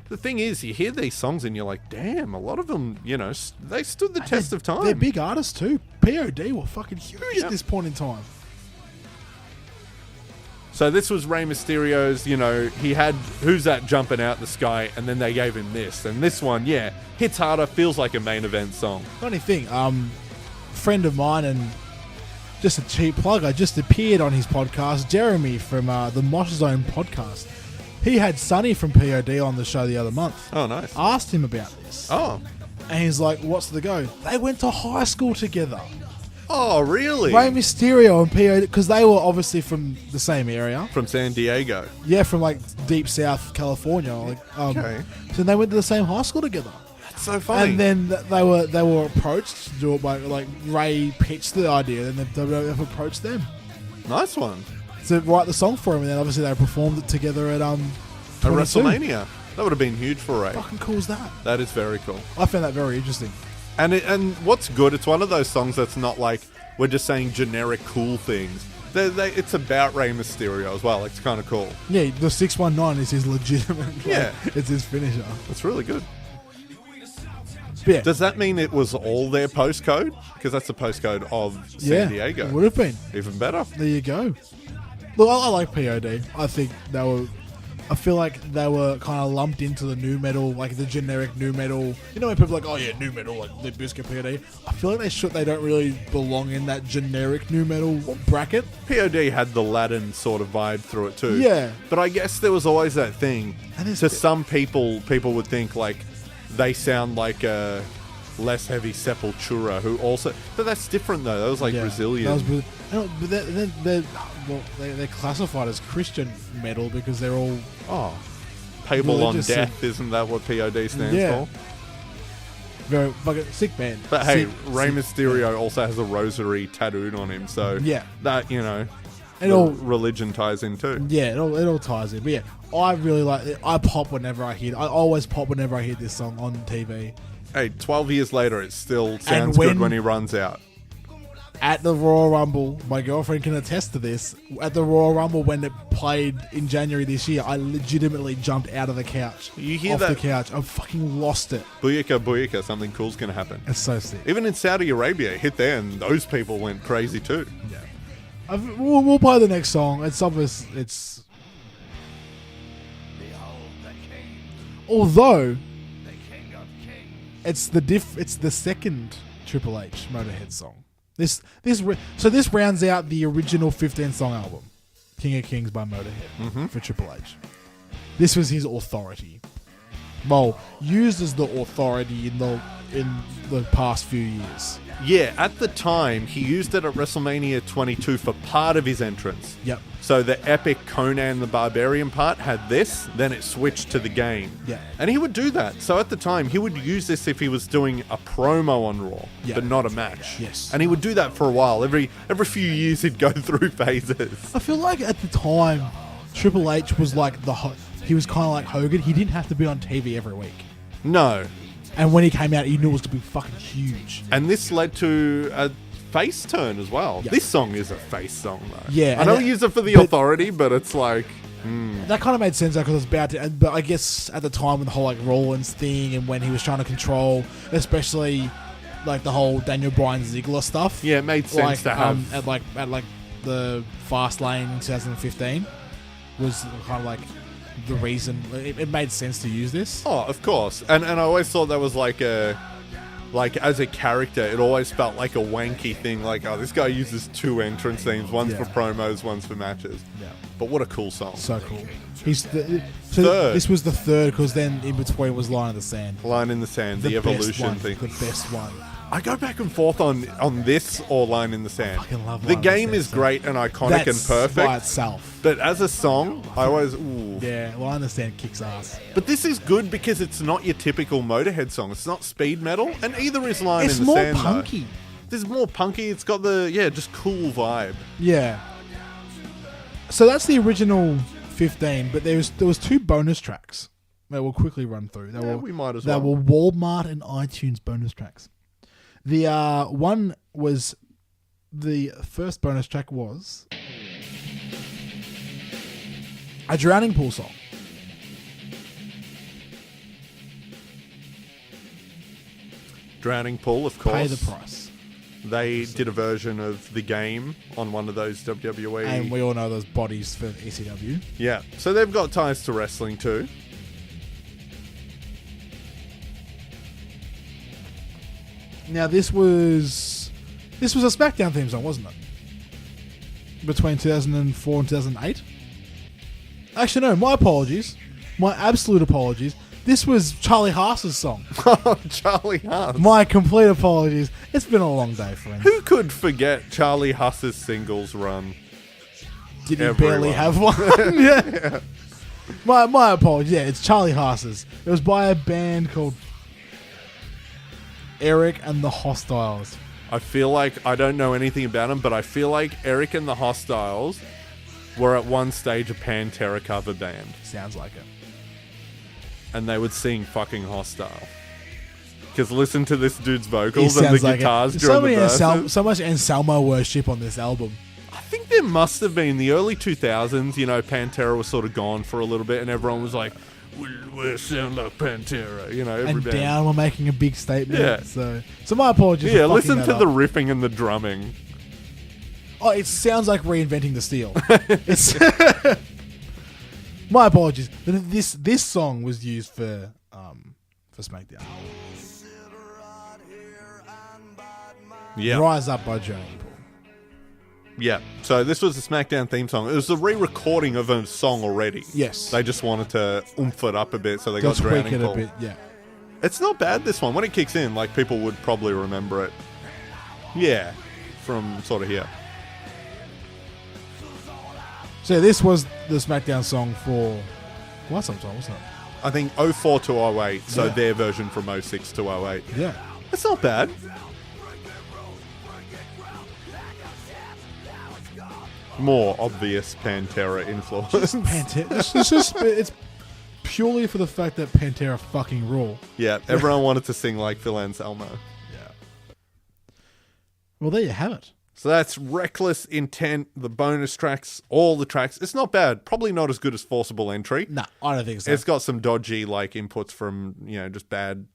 The thing is, you hear these songs and you're like, damn, a lot of them, they stood the test of time. They're big artists too. POD were fucking huge at this point in time. So this was Rey Mysterio's, he had Who's That Jumping Out the Sky, and then they gave him this. And this one, hits harder, feels like a main event song. Funny thing, friend of mine and just a cheap plug, I just appeared on his podcast, Jeremy from the Mosh Zone podcast. He had Sonny from POD on the show the other month. Oh, nice. Asked him about this. Oh. And he's like, what's the go? They went to high school together. Oh, really? Rey Mysterio and POD, because they were obviously from the same area. From San Diego. Yeah, from like deep South California. Okay. So they went to the same high school together. That's so funny. And then they were approached to do it by, like, Ray pitched the idea, and then WWF approached them. Nice one. To write the song for him, and then obviously they performed it together at WrestleMania. That would have been huge for Ray. Fucking cool is that? That is very cool. I found that very interesting. And what's good, it's one of those songs that's not like we're just saying generic cool things. It's about Rey Mysterio as well. It's kind of cool. Yeah, the 619 is his legitimate. Yeah. It's his finisher. It's really good. But yeah. Does that mean it was all their postcode? Because that's the postcode of San Diego. It would have been. Even better. There you go. Look, I like POD. I feel like they were kind of lumped into the new metal, like the generic new metal. You know when people are like, oh yeah, new metal, like Limp Bizkit, POD. I feel like they don't really belong in that generic new metal bracket. POD had the Latin sort of vibe through it too. Yeah. But I guess there was always that thing. To some people would think like they sound like a less heavy Sepultura, who also... But that's different though. That was like Brazilian. But they're classified as Christian metal because they're all... Payable on Death, isn't that what POD stands for? Very fucking sick band. But hey, Rey Mysterio also has a rosary tattooed on him, so that, religion ties in too. Yeah, it all ties in. But yeah, I really like it. I pop whenever I hear it. I always pop whenever I hear this song on TV. Hey, 12 years later, it still sounds good when he runs out. At the Royal Rumble, my girlfriend can attest to this. At the Royal Rumble, when it played in January this year, I legitimately jumped out of the couch. You hear off that? the couch. I fucking lost it. Booyaka, booyaka, something cool's going to happen. It's so sick. Even in Saudi Arabia, it hit there, and those people went crazy too. Yeah. We'll play the next song. It's obvious. It's although it's the second Triple H Motorhead song. This rounds out the original 15-song album, King of Kings by Motorhead, for Triple H. This was his authority. Well, used as the authority in the past few years. Yeah, at the time, he used it at WrestleMania 22 for part of his entrance. Yep. So the epic Conan the Barbarian part had this, then it switched to the game. Yeah. And he would do that. So at the time, he would use this if he was doing a promo on Raw, but not a match. Yes. And he would do that for a while. Every few years, he'd go through phases. I feel like at the time, Triple H was like he was kind of like Hogan. He didn't have to be on TV every week. No. And when he came out, he knew it was going to be fucking huge. And this led to a face turn as well. Yep. This song is a face song, though. Yeah. I know we use it for the authority, but it's like... That kind of made sense because I was about to... But I guess at the time with the whole like Rollins thing and when he was trying to control, especially like the whole Daniel Bryan Ziggler stuff. Yeah, it made sense to have... At the Fast Lane in 2015 was kind of like... the reason it made sense to use this. Oh, of course. And I always thought that was like as a character, it always felt like a wanky thing. Like, oh, this guy uses two entrance themes, one's for promos, one's for matches. Yeah. But what a cool song. So cool. Third. This was the third because then in between was Line in the Sand. Line in the Sand, the evolution thing. The best one. I go back and forth on this or Line in the Sand. I fucking love the Line in the game Sand is great and iconic and perfect by itself. But as a song, I always yeah, Line in the Sand kicks ass. But this is good because it's not your typical Motorhead song. It's not speed metal, and either is Line in the Sand. It's more punky. This is more punky. It's got the just cool vibe. Yeah. So that's the original 15, but there was two bonus tracks that we'll quickly run through. We might as well. They were Walmart and iTunes bonus tracks. The one was the first bonus track was a Drowning Pool song. Drowning Pool, of course. Pay the price. They did a version of the game on one of those WWE. And we all know those bodies for ECW. Yeah. So they've got ties to wrestling too. Now this was a SmackDown theme song, wasn't it? Between 2004 and 2008. Actually, no. My apologies. My absolute apologies. This was Charlie Haas's song. Oh, Charlie Haas. My complete apologies. It's been a long day, friends. Who could forget Charlie Haas's singles run? Did he barely have one? Yeah. My apologies. Yeah, it's Charlie Haas's. It was by a band called Eric and the Hostiles. I feel like I don't know anything about them, but I feel like Eric and the Hostiles were at one stage a Pantera cover band. Sounds like it. And they would sing fucking Hostile. Because listen to this dude's vocals and the guitars during the verses. So much Anselmo worship on this album. I think there must have been the early 2000s, you know, Pantera was sort of gone for a little bit and everyone was like, we sound like Pantera, you know, every and band. Down were making a big statement. Yeah. So my apologies. Yeah, listen to the riffing and the drumming. Oh, it sounds like reinventing the steel. It's my apologies. This song was used for SmackDown. Yeah. Rise Up by Journey Paul. Yeah. So this was a SmackDown theme song. It was a re-recording of a song already. Yes. They just wanted to oomph it up a bit, so they got Drowning Pool. A bit, yeah. It's not bad, this one. When it kicks in, like, people would probably remember it. Yeah. From sort of here. So this was the SmackDown song for quite some time, wasn't it? I think 04 to 08, so their version from 06 to 08. Yeah. It's not bad. More obvious Pantera influence. Pantera. It's purely for the fact that Pantera fucking rule. Yeah, everyone wanted to sing like Phil Anselmo. Yeah. Well, there you have it. So that's Wreckless Intent, the bonus tracks, all the tracks. It's not bad. Probably not as good as Forcible Entry. No, I don't think so. It's got some dodgy like inputs from, just bad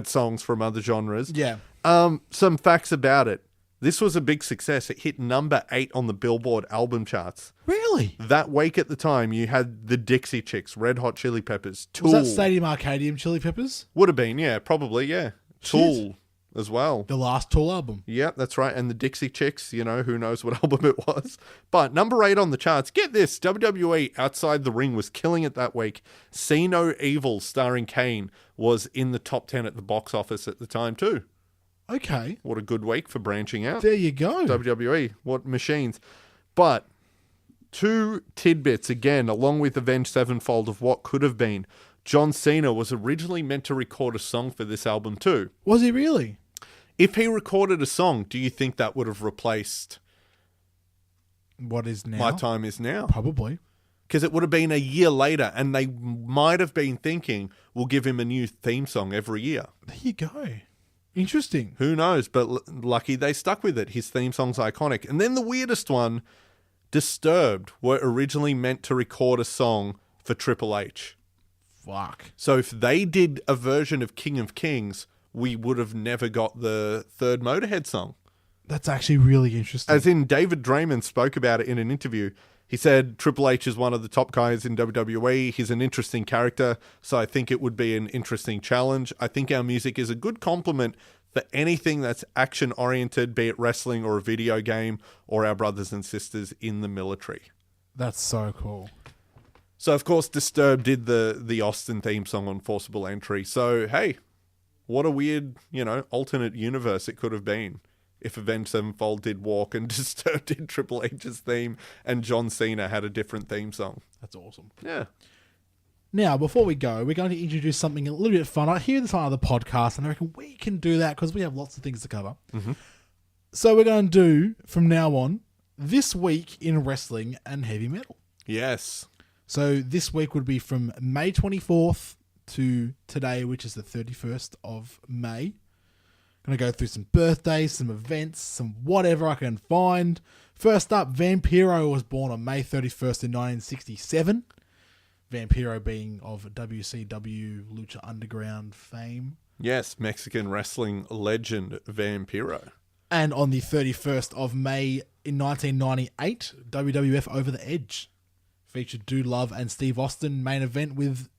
songs from other genres. Yeah. Some facts about it. This was a big success. It hit number 8 on the Billboard album charts. Really? That week at the time, you had the Dixie Chicks, Red Hot Chili Peppers, Tool. Was that Stadium Arcadium Chili Peppers? Would have been, yeah, probably, yeah. Tool as well. The last Tool album. Yeah, that's right. And the Dixie Chicks, who knows what album it was. But number 8 on the charts. Get this, WWE Outside the Ring was killing it that week. See No Evil, starring Kane, was in the top 10 at the box office at the time too. Okay. What a good week for branching out. There you go. WWE, what machines. But 2 tidbits, again, along with Avenged Sevenfold of what could have been. John Cena was originally meant to record a song for this album too. Was he really? If he recorded a song, do you think that would have replaced What is now? My Time Is Now? Probably. Because it would have been a year later, and they might have been thinking, we'll give him a new theme song every year. There you go. Interesting. Who knows? But lucky they stuck with it. His theme song's iconic. And then the weirdest one, Disturbed were originally meant to record a song for Triple H. Fuck. So if they did a version of King of Kings, we would have never got the third Motorhead song. That's actually really interesting. As in, David Draymond spoke about it in an interview. He said, Triple H is one of the top guys in WWE. He's an interesting character, so I think it would be an interesting challenge. I think our music is a good complement for anything that's action-oriented, be it wrestling or a video game, or our brothers and sisters in the military. That's so cool. So, of course, Disturbed did the Austin theme song on Forcible Entry. So, hey, what a weird, alternate universe it could have been if Avenged Sevenfold did Walk and Disturbed did Triple H's theme and John Cena had a different theme song. That's awesome. Yeah. Now, before we go, we're going to introduce something a little bit fun. I hear this on other podcasts, and I reckon we can do that because we have lots of things to cover. Mm-hmm. So we're going to do, from now on, This Week in Wrestling and Heavy Metal. Yes. So this week would be from May 24th to today, which is the 31st of May. Going to go through some birthdays, some events, some whatever I can find. First up, Vampiro was born on May 31st in 1967. Vampiro being of WCW Lucha Underground fame. Yes, Mexican wrestling legend Vampiro. And on the 31st of May in 1998, WWF Over the Edge featured Dude Love and Steve Austin, main event with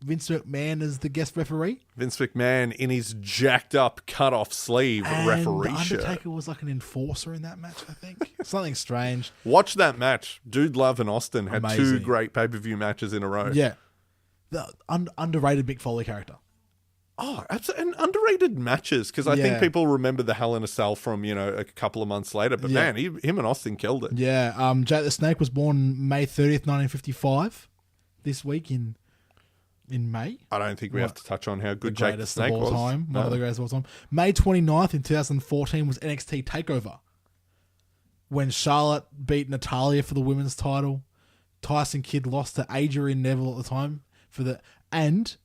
Vince McMahon as the guest referee. Vince McMahon in his jacked up cut off sleeve referee the shirt. Undertaker was like an enforcer in that match, I think. Something strange. Watch that match. Dude Love and Austin had Amazing. 2 great pay-per-view matches in a row. Yeah. The underrated Mick Foley character. Oh, absolutely. And underrated matches, because I think people remember the Hell in a Cell from, a couple of months later. But man, him and Austin killed it. Yeah. Jake the Snake was born May 30th, 1955. This week in May. I don't think we have to touch on how good Jake the Snake was. One of the greatest of all time. May 29th in 2014 was NXT TakeOver, when Charlotte beat Natalya for the women's title. Tyson Kidd lost to Adrian Neville at the time and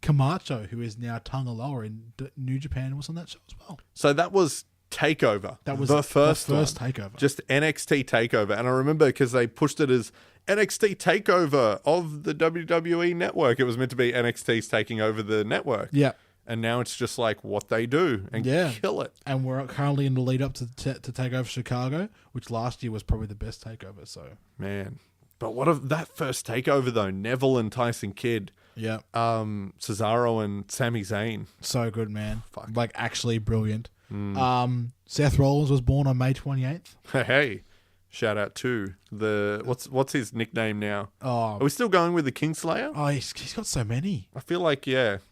Camacho, who is now Tangaloa in New Japan, was on that show as well. So that was TakeOver. That was the first TakeOver. Just NXT TakeOver. And I remember because they pushed it as NXT TakeOver of the WWE network. It was meant to be NXT's taking over the network. Yeah. And now it's just like what they do and kill it. And we're currently in the lead up to TakeOver Chicago, which last year was probably the best TakeOver. So, man. But what of that first TakeOver though? Neville and Tyson Kidd. Yeah. Cesaro and Sami Zayn. So good, man. Fuck. Like actually brilliant. Seth Rollins was born on May 28th. Hey. Shout out to the what's his nickname now? Oh, are we still going with the Kingslayer? Oh, he's got so many. I feel like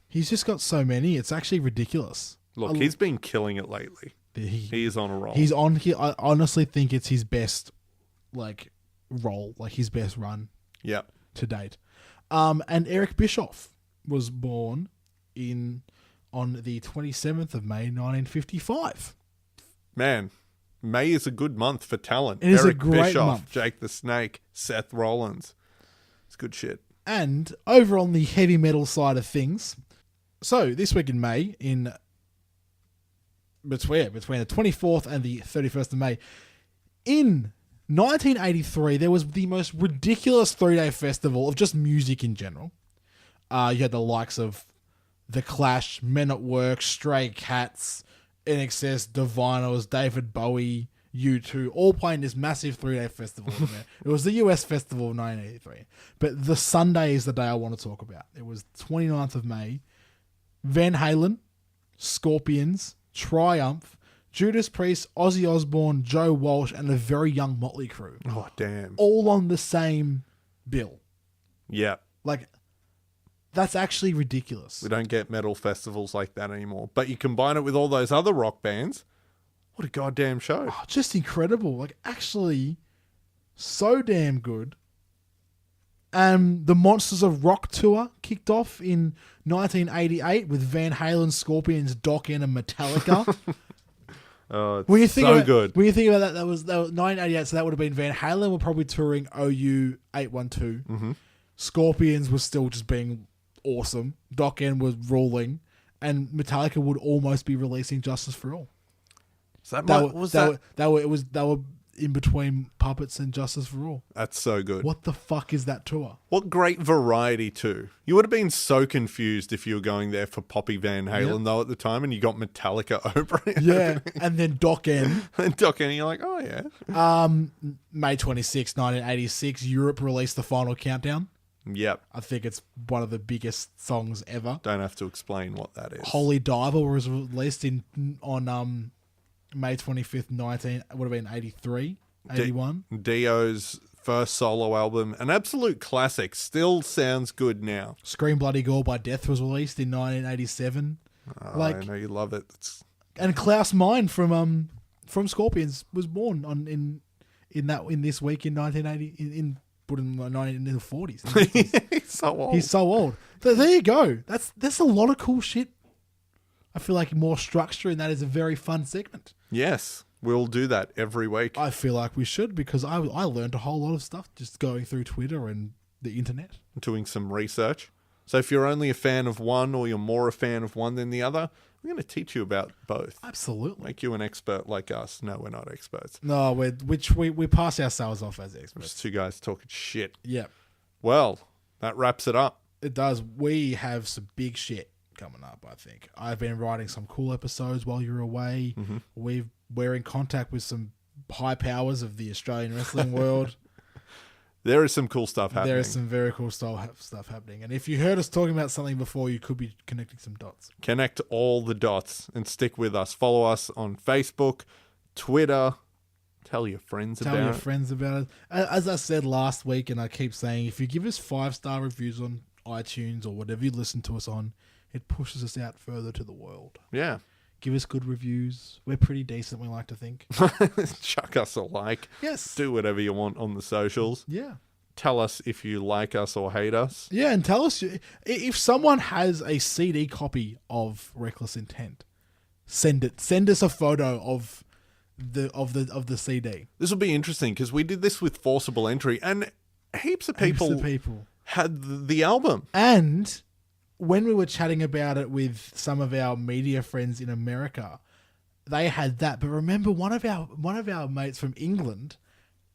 he's just got so many. It's actually ridiculous. Look, he's been killing it lately. He is on a roll. He's on here. I honestly think it's his best role, his best run. Yep. To date. And Eric Bischoff was born on the 27th of May 1955. Man. May is a good month for talent. It is a Eric great Bischoff, month. Jake the Snake, Seth Rollins. It's good shit. And over on the heavy metal side of things, so this week in May, in between the 24th and the 31st of May, in 1983, there was the most ridiculous 3-day festival of just music in general. You had the likes of The Clash, Men at Work, Stray Cats, NXS, Divinyls, David Bowie, U2, all playing this massive 3-day festival. It was the US festival of 1983. But the Sunday is the day I want to talk about. It was 29th of May. Van Halen, Scorpions, Triumph, Judas Priest, Ozzy Osbourne, Joe Walsh, and a very young Motley Crue. Oh, damn. All on the same bill. Yeah. Like, that's actually ridiculous. We don't get metal festivals like that anymore. But you combine it with all those other rock bands. What a goddamn show. Oh, just incredible. Like, actually, so damn good. The Monsters of Rock tour kicked off in 1988 with Van Halen, Scorpions, Doc N, and Metallica. Oh, it's When you think so about, good. When you think about that, that was 1988, so that would have been Van Halen were probably touring OU 812. Mm-hmm. Scorpions was still just being awesome. Doc N was ruling, and Metallica would almost be releasing Justice for All. So They were in between Puppets and Justice for All. That's so good. What the fuck is that tour? What great variety, too. You would have been so confused if you were going there for Poppy Van Halen, though, at the time, and you got Metallica opening. Yeah, and then Doc N. And Doc N, you're like, oh, yeah. May 26, 1986, Europe released The Final Countdown. Yep. I think it's one of the biggest songs ever. Don't have to explain what that is. Holy Diver was released on May 25th, it would have been 83, 81. Dio's first solo album, an absolute classic, still sounds good now. Scream Bloody Gore by Death was released in 1987. I know you love it. And Klaus Meine from Scorpions was born in this week in 1980 in the 40s. He's so old. He's so old. So there you go. That's a lot of cool shit. I feel like more structure in that is a very fun segment. Yes, we'll do that every week. I feel like we should, because I learned a whole lot of stuff just going through Twitter and the internet. Doing some research. So if you're only a fan of one or you're more a fan of one than the other, we're going to teach you about both. Absolutely. Make you an expert like us. No, we're not experts. No, we pass ourselves off as We're experts. just two guys talking shit. Yeah, Well, that wraps it up. it does. We have some big shit coming up, I think. I've been writing some cool episodes while you're away. Mm-hmm. We're in contact with some high powers of the Australian wrestling world. There is some cool stuff happening. There is some very cool stuff happening. And if you heard us talking about something before, you could be connecting some dots. Connect all the dots and stick with us. Follow us on Facebook, Twitter. Tell your friends about it. Tell your friends about it. As I said last week, and I keep saying, if you give us 5-star reviews on iTunes or whatever you listen to us on, it pushes us out further to the world. Yeah. Give us good reviews. We're pretty decent, we like to think. Chuck us a like. Yes. Do whatever you want on the socials. Yeah. Tell us if you like us or hate us. Yeah, and tell us if someone has a CD copy of Wreckless Intent, send it. Send us a photo of the CD. This will be interesting because we did this with Forcible Entry and heaps of people had the album. And when we were chatting about it with some of our media friends in America, they had that. But remember, one of our mates from England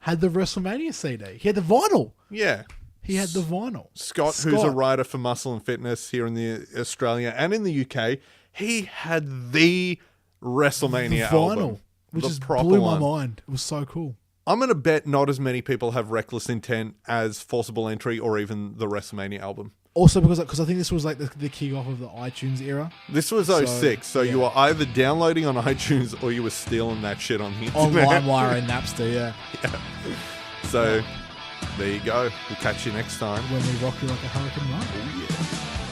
had the WrestleMania CD. He had the vinyl. Yeah. He had the vinyl. Scott, who's a writer for Muscle and Fitness here in the Australia and in the UK, he had the WrestleMania album. Which just blew my mind. It was so cool. I'm going to bet not as many people have Reckless Intent as Forcible Entry or even the WrestleMania album. Also because I think this was like the kick-off of the iTunes era. This was 06, so you were either downloading on iTunes or you were stealing that shit on the internet. On LimeWire and Napster, yeah. So, there you go. We'll catch you next time. When we rock you like a hurricane run. Oh, yeah.